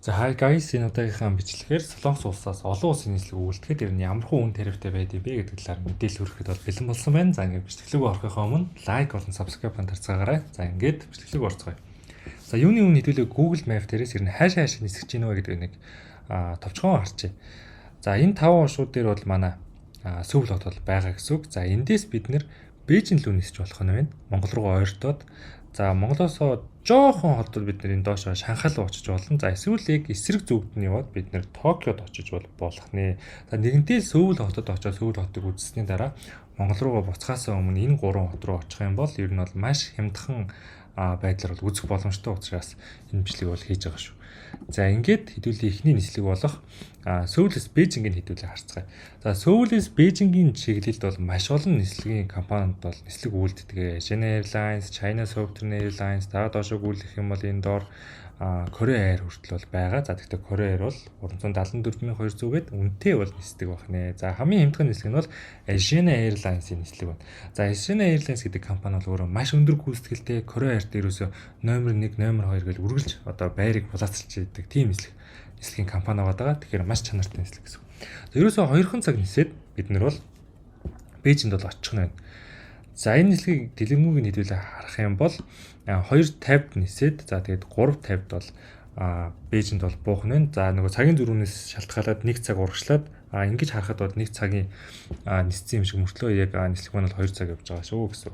За hi guys, энэ удаагийнхаа бичлэгээр Солонгос улсаас олон улсын нийслэг үйлдэхэд ер нь ямар хүн тарифтай байдгийг бэ гэдэг талаар мэдээлэл хүрэхэд бол бэлэн болсон байна. За ингээд бичлэглүүг орохынхоо өмнө лайк болон subscribe хандарцгаагаарай. За ингээд бичлэглүүг орцгоё. За юуны өмнө хэдүүлээ Google Map дээрээс ер нь хаашаа нисгэж гинэ вэ гэдэг нэг товчхон харчээ. За энэ 5 оршууд дээр бол манай Сөүл хот бол байгаа гэсэн үг. За эндээс бид нэр Бээжин рүү нисэж болох нь байна. Монгол руу ойртоод за Монголоос жоохон холдвол бид нэр энэ доошоо Шанхай руу очиж болно. За эсвэл яг эсрэг зүгт нь яваад бид нэр Токиод очиж болох нэ. За нэгэнтээ Сөүл хотод очоод Сөүл хотыг үзсний дараа Монгол руугаа буцахаас өмнө энэ гурван хот руу очих юм бол ер нь бол маш хямдхан байдлаар бол үзэх боломжтой учраас энэ бичлэг бол хийж байгаа шүү. За ингээд хэдүүлээ эхний нислэг болох Сөүлээс Бээжингийн хэдүүлээ харцгаая. За Сөүлээс Бээжингийн чиглэлд бол маш олон нислэгийн компанид бол нислэг үйлддэг. Asian Airlines, China Southern Airlines та доошоо гүйлэх юм бол энэ доор Korea Air хүртэл бол байгаа. За тэгэхээр Korea Air бол 374,200-гээд үнэтэй бол нисдэг байх нэ. За хамгийн хямдхан нислэг нь бол Asian Airlines-ийн нислэг байна. За Asian Airlines гэдэг компани бол өөрөө маш өндөр гүйцэтгэлтэй Korea Air дээрөөсөө номер 1, номер 2 гэж үргэлж одоо байрыг булаацалж идэг тийм нислэгийн компани байгаа. Тэгэхээр маш чанартай нислэг гэсэн. За ерөөсөө 2хан цаг нисээд бид нар бол Бээжинд бол очих нь байна. За энэ нислэгийг дэлгэрэнгүй хэдүүлээ харах юм бол 2:50-д нисээд за тэгээд 3:50-д бол Бээжинд бол буух нь. За нөгөө цагийн зөрүүнээс шалтгаалаад 1 цаг урагшлаад ингэж харахад бол 1 цагийн ниссэн юм шиг мөртлөө яг нислэг маань бол 2 цаг явж байгаа шүү гэсэн.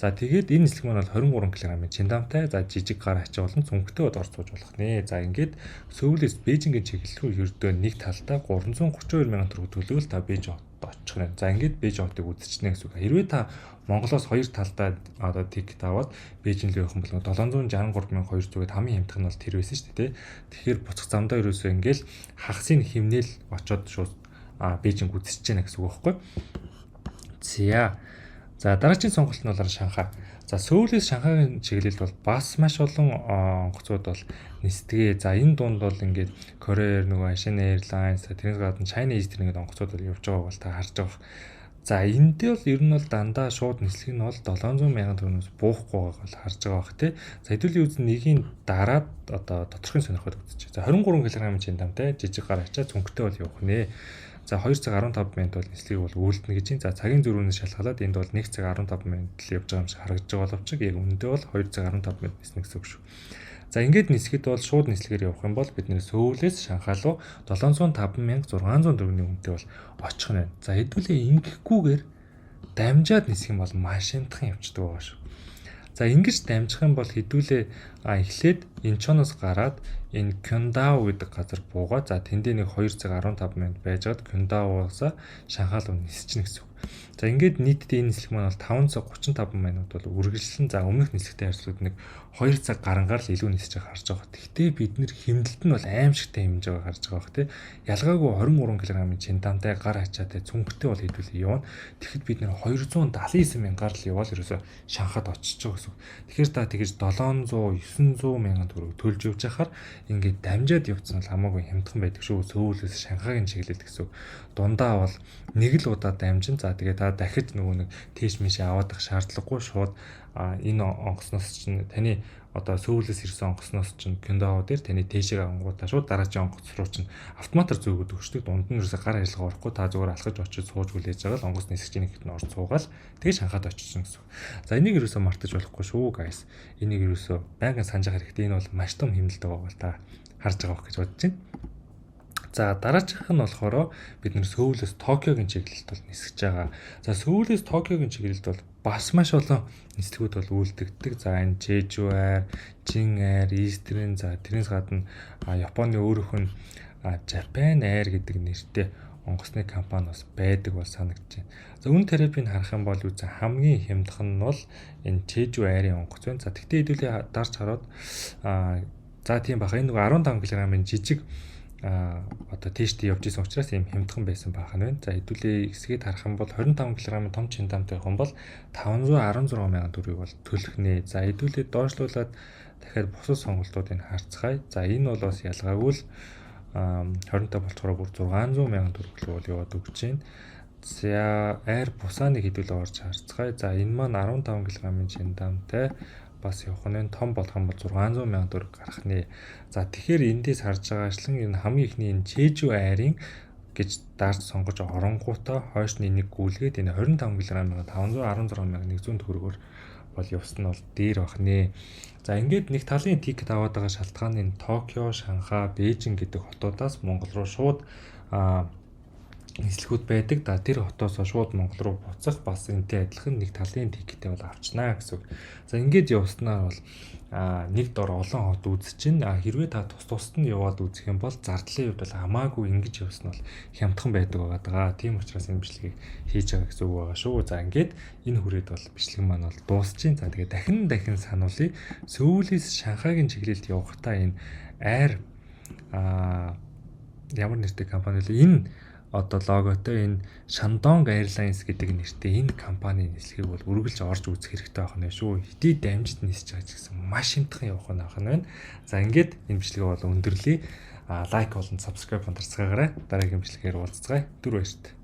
За тэгээд энэ нислэг маань бол 23 кг-ийн чиндамтай. За жижиг гар ачаа болон цүнхтэй бод орцуулж болох нэ. За ингээд Сөүлээс Бээжингийн чиглэл рүү ердөө нэг талдаа 332,000 төгрөг төлөвлөл та Бээжин очих нь. За ингээд Бээжин хотыг үзчихнэ гэсэн үг. Хэрвээ та Монголоос хоёр талдаа одоо тикет аваад Бээжин рүү явах юм бол 763,200-д хамгийн хямдхан нь бол тэр байсан шүү дээ. Тэгэхээр буцах замдаа ерөөсөө ингээл хагасыг хэмнээл очоод шууд Бээжинг үзэж гэнэ гэсэн үг байхгүй. За дараагийн сонголт нь бол Шанхай. За Сөүлээс Шанхайгийн чиглэлд бол бас маш олон онгоцууд бол нисдэгэ. За энэ дунд бол ингээд Korea Air, нөгөө Asian Airlines, тэрнээс гадна China Eastern гэдэг онгоцууд бол явж байгааг бол та харж байгаа. За эндээ бол ер нь бол дандаа шууд нислэг нь бол 700,000 төгрөгөөс буухгүй байгааг бол харж байгаа бах тий. За хэдүүлийн үз нэгийн дараад одоо тодорхой сонирхоод үзэж. За 23 кг-ийн чиндамтай жижиг гар ачаа цүнхтэй бол явах нэ. За 2 цаг 15 минут бол нислэгийг бол үйлдэнэ гэж байна. За цагийн зөрүүнээс шалтгаалаад энд бол 1 цаг 15 минут л явж байгаа юм шиг харагдаж байгаа боловч яг үнэндээ бол 2 цаг 15 минут ниснэ гэсэн үг шүү. За ингээд нисгэд бол шууд нислэгээр явах юм бол бид нэр Сөүлээс Шанхай руу 705,600 төгрөгийн үнэтэй бол очих нь байна. За хэдүүлээ ингэхгүйгээр дамжаад нисэх юм бол маш хямдхан явчихдаг байгаа шүү. За ингэж дамжих юм бол хэдүүлээ эхлээд Инчоноос гараад энэ Кёндао гэдэг газар буугаад за тэндээ нэг 2 цаг 15 минут байжгаад Кёндаоос Шанхай руу нисчихнэ гэсэн үг. За ингээд нийтдээ энэ нислэг маань бол 5 цаг 35 минут бол үргэлжлэн за өмнөх нислэгтэй харьцуулбал нэг 2 цаг гарангаар л илүү нисэж байгааг харж байгаа. Гэхдээ бид нэр хэмнэлт нь бол аимшигтай хэмжиж байгааг харж байгаа бох тий. Ялгаагүй 23 кг-ийн чиндамтай гар ачаатай цүнхтэй бол хэдүүлээ явна. Тэгэхэд бид нэр 279,000-аар л явбал ерөөсөө Шанхайд очиж байгаа гэсэн. Тэгэхээр та тэгэж 700-900,000 төгрөг төлж явж байхаар ингээд дамжаад явцсан бол хамаагүй хямдхан байдаг шүү. Сөүлээс Шанхайгийн чиглэлд гэсэн. Дундаа бол нэг л удаа дамжин. За тэгээ та дахиж нөгөө нэг тийш миш аваад ах шаардлагагүй шууд энэ онгоцноос чинь таны одоо Сөүлээс ирсэн онгоцноос чинь Кёндао дээр таны тийшээ авангуудаа шууд дараагийн онгоц руу чинь автоматар зөөгөд өгчдөг. Дунд нь ерөөсө гар ажиллагаа орохгүй та зүгээр алхаж очиж сууж хүлээж байгаа л онгоц нисгэж ийнэ гэхэд нь орж суугаал тэгээ Шанхайд очсон гэсэн. За энийг ерөөсө мартаж болохгүй шүү guys. Энийг ерөөсө байнгын санаж хэрэгтэй. Энэ бол маш том хэмнэлт байгаа бол та харж байгаа бох гэж бодож байна. За дараачих нь болохоор бид нэр Сөүлээс Токиогийн чиглэлд бол нисгэж байгаа. За Сөүлээс Токиогийн чиглэлд бол бас маш олон нислэгүүд бол үйлдэгдэг. За энэ Jeju Air, Jin Air, Eastern за тэрнээс гадна Японы өөрөөх нь Japan Air гэдэг нэртэй онгоцны компани бас байдаг бол санагдаж байна. За үн терапийг харах юм бол үгүй хамгийн хямдхан нь бол энэ Jeju Air-ийн онгоц байна. За тэгтээ хэдүүлээ дарж хараад за тийм баха энэ нөгөө 15 кг-ийн жижиг одоо тийштэй явж исэн учраас ийм хямдхан байсан байх нь байна. За хэдүүлээ хэсгээд харах юм бол 25 кг том чиндамтай байх юм бол 516,000 төгрөгийг бол төлөх нэ. За хэдүүлээ доошлуулад дахиад бусад сонголтуудыг харцгаая. За энэ бол бас ялгаагүй л 25 болцохоор бүр 600,000 төгрөг л яваад өгч байна. За Air Busan-ыг хэдүүлээ орж харцгаая. За энэ маань 15 кг-ийн чиндамтай бас явах нь том болох юм бол 600 сая төгрөг гарах нэ. За тэгэхээр эндээс харж байгаачлан энэ хамгийн ихний энэ Чежүү айрын гэж дарж сонгож оронгуудаа хойшны нэг гүйлгээд энэ 25 кг-ыг 516,100 төгрөгөөр бол явсан нь бол дээр байх нэ. За ингээд нэг талын тикет аваад байгаа шалтгаан нь Токио, Шанхай, Бээжин гэдэг хотуудаас Монгол руу шууд нислэгүүд байдаг. Да тэр хотоос шууд Монгол руу буцах бас энтэй адилхан нэг талын тикетээ бол авчнаа гэсэн үг. За ингээд явснаар бол нэг дор олон хот үзчихин. Хэрвээ та тусад нь яваад үзэх юм бол зардлын хувьд бол хамаагүй ингэж явсан бол хямдхан байдаг байгаа. Тийм учраас энэ бичлэгийг хийж байгаа гэсэн үг байгаа шүү. За ингээд энэ хүрээд бол бичлэг маань бол дуусчихин. За тэгээд дахин сануулъя. Сөүлээс Шанхайгийн чиглэлд явахдаа энэ Air ямар нэртэй компани вэ? Энэ одоо логотой энэ Shandong Airlines гэдэг нэртэй энэ компани нислэгийг бол үргэлж орж үзэх хэрэгтэй байх нь шүү. Хэдий дамжид нисэж байгаа ч гэсэн маш хямдхан явах нь байна. За ингээд энэ бичлэгээ бол өндөрлөе. Лайк болон subscribe хондарцгаагаарай. Дараагийн бичлэгээр уулзцгаая. Түр баярлалаа.